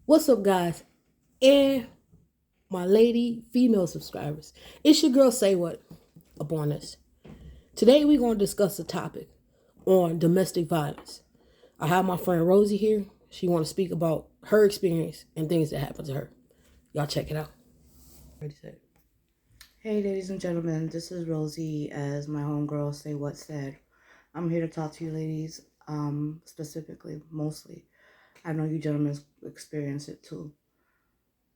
What's up, guys? And my lady female subscribers. It's your girl Say What upon us. Today we're going to discuss a topic on domestic violence. I have my friend Rosy here. She want to speak about her experience and things that happened to her. Y'all check it out. Ready, set. Hey, ladies and gentlemen, this is Rosie, as my homegirl say what said. I'm here to talk to you ladies, specifically, mostly. I know you gentlemen experience it too,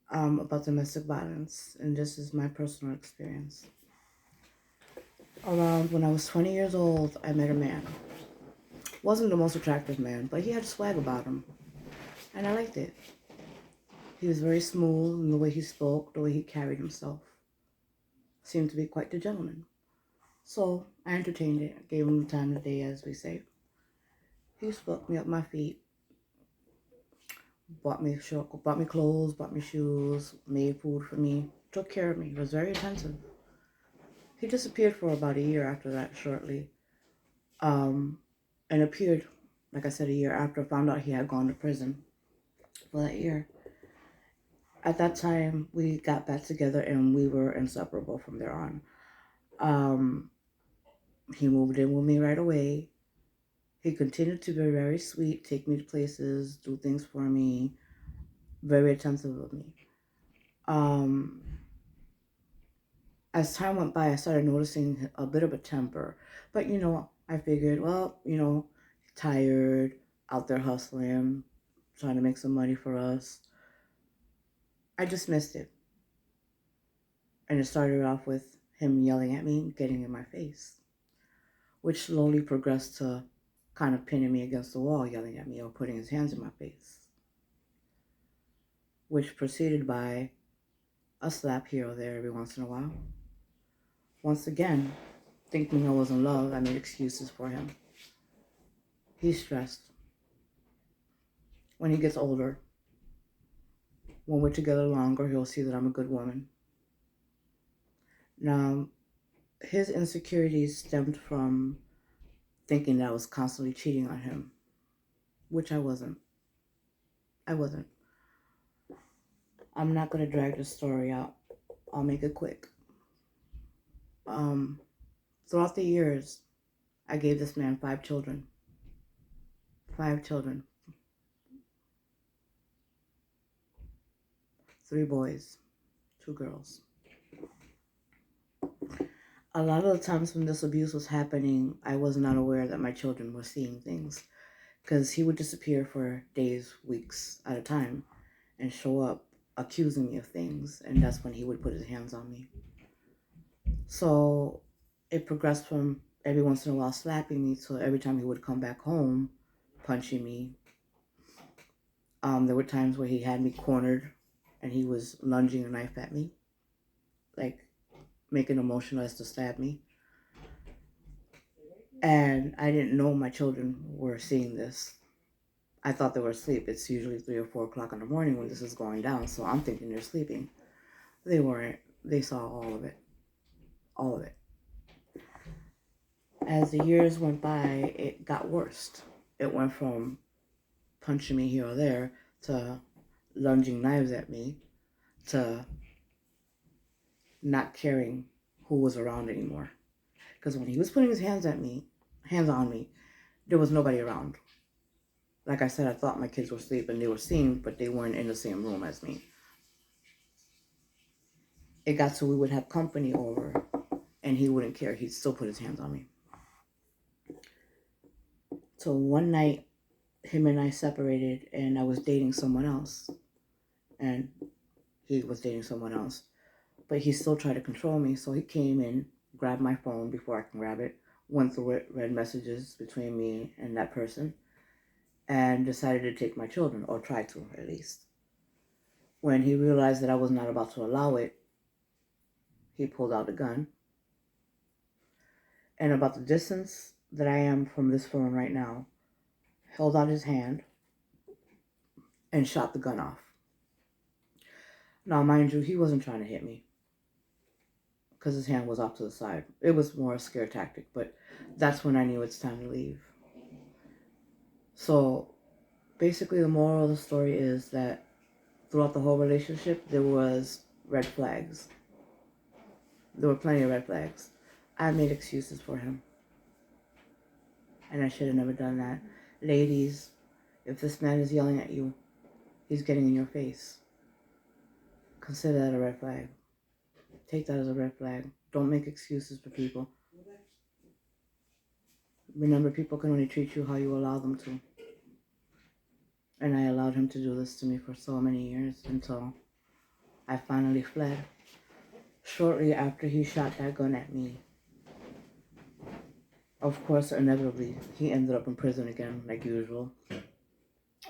about domestic violence, and this is my personal experience. Around when I was 20 years old, I met a man. Wasn't the most attractive man, but he had swag about him, and I liked it. He was very smooth in the way he spoke, the way he carried himself. Seemed to be quite the gentleman. So I entertained it, gave him the time of day, as we say. He swept me up my feet, bought me clothes, bought me shoes, made food for me, took care of me. Was very attentive. He disappeared for about a year after that, shortly, um, and appeared, like I said, a year after. Found out he had gone to prison for that year. At that time, we got back together and we were inseparable from there on. Um, he moved in with me right away. He continued to be very sweet, take me to places, do things for me, very attentive of me. Um, as time went by, I started noticing a bit of a temper. But, I figured, well, tired, out there hustling, trying to make some money for us. I dismissed it. And it started off with him yelling at me, getting in my face, which slowly progressed to kind of pinning me against the wall, yelling at me, or putting his hands in my face, which proceeded by a slap here or there every once in a while. Once again, thinking I was in love, I made excuses for him. He's stressed. When he gets older, when we're together longer, he'll see that I'm a good woman. Now, his insecurities stemmed from thinking that I was constantly cheating on him, which I wasn't. I wasn't. I'm not going to drag this story out. I'll make it quick. Um, Throughout the years, I gave this man 5 children. 5 children. 3 boys, 2 girls. A lot of the times when this abuse was happening, I was not aware that my children were seeing things, because he would disappear for days, weeks at a time and show up accusing me of things, and that's when he would put his hands on me. So it progressed from every once in a while slapping me to every time he would come back home punching me. There were times where he had me cornered and he was lunging a knife at me, like making a motion as to stab me. And I didn't know my children were seeing this. I thought they were asleep. It's usually 3 or 4 o'clock in the morning when this is going down, so I'm thinking they're sleeping. They weren't. They saw all of it. All of it. As the years went by, it got worse. It went from punching me here or there to lunging knives at me to not caring who was around anymore. Because when he was putting his hands on me, there was nobody around. Like I said, I thought my kids were asleep and they were seeing, but they weren't in the same room as me. It got to we would have company over and he wouldn't care. He'd still put his hands on me. So one night, him and I separated and I was dating someone else. And he was dating someone else. But he still tried to control me. So he came in, grabbed my phone before I can grab it, went through it, read messages between me and that person, and decided to take my children, or try to at least. When he realized that I was not about to allow it, he pulled out a gun. And about the distance that I am from this phone right now, held out his hand and shot the gun off. Now, mind you, he wasn't trying to hit me because his hand was off to the side. It was more a scare tactic, but that's when I knew it's time to leave. So basically, the moral of the story is that throughout the whole relationship, there was red flags. There were plenty of red flags. I made excuses for him. And I should have never done that. Ladies, if this man is yelling at you, he's getting in your face. Consider that a red flag. Take that as a red flag. Don't make excuses for people. Remember, people can only treat you how you allow them to. And I allowed him to do this to me for so many years until I finally fled. Shortly after he shot that gun at me, of course, inevitably, he ended up in prison again, like usual.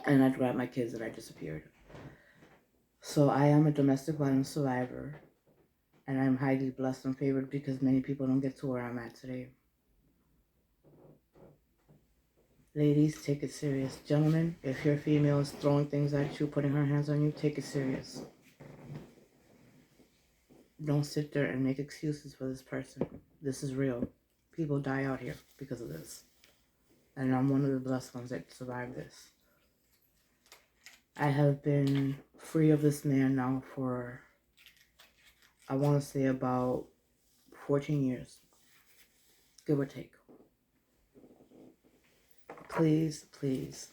And I grabbed my kids and I disappeared. So I am a domestic violence survivor. And I'm highly blessed and favored because many people don't get to where I'm at today. Ladies, take it serious. Gentlemen, if your female is throwing things at you, putting her hands on you, take it serious. Don't sit there and make excuses for this person. This is real. People die out here because of this. And I'm one of the blessed ones that survived this. I have been free of this man now for, I want to say, about 14 years. Give or take. Please, please,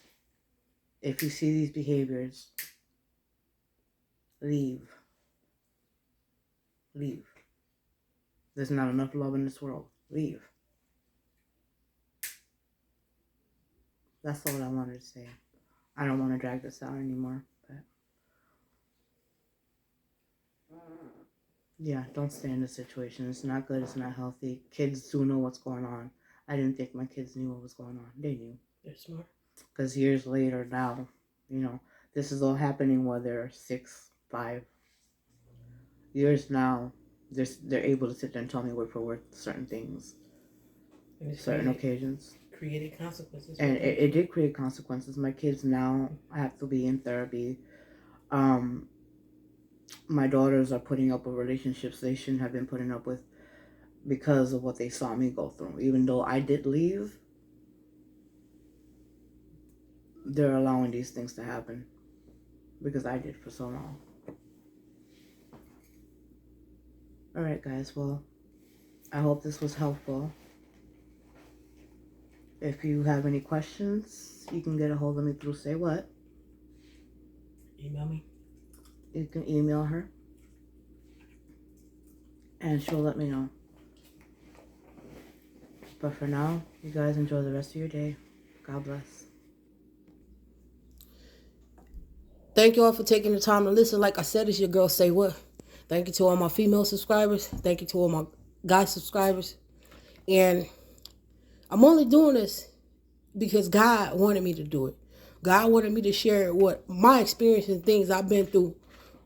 if you see these behaviors, leave. Leave. There's not enough love in this world. Leave. That's all I wanted to say. I don't want to drag this out anymore, but yeah, don't stay in this situation. It's not good. It's not healthy. Kids do know what's going on. I didn't think my kids knew what was going on. They knew. They're smart. Because years later now, this is all happening while they're 6, 5 years now. They're able to sit there and tell me word for word certain things, certain occasions. Created consequences. And it did create consequences. My kids now have to be in therapy. My daughters are putting up with relationships they shouldn't have been putting up with because of what they saw me go through. Even though I did leave, they're allowing these things to happen because I did for so long. Alright guys, well, I hope this was helpful. If you have any questions, you can get a hold of me through Say What. Email me. You can email her and she'll let me know. But for now, you guys enjoy the rest of your day. God bless. Thank you all for taking the time to listen. Like I said, it's your girl Say What. Thank you to all my female subscribers. Thank you to all my guy subscribers. And I'm only doing this because God wanted me to do it. God wanted me to share what my experience and things I've been through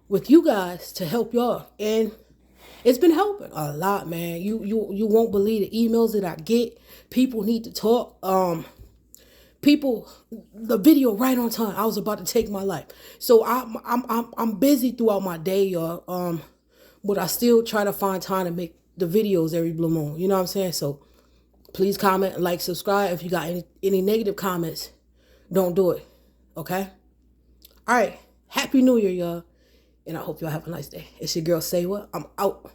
with you guys to help y'all. And it's been helping a lot, man. You won't believe the emails that I get. People need to talk. People, the video right on time. I was about to take my life. So I'm busy throughout my day, y'all. But I still try to find time to make the videos every blue moon. You know what I'm saying? So please comment, like, subscribe. If you got any negative comments, don't do it. Okay? All right. Happy New Year, y'all. And I hope y'all have a nice day. It's your girl Say What. I'm out.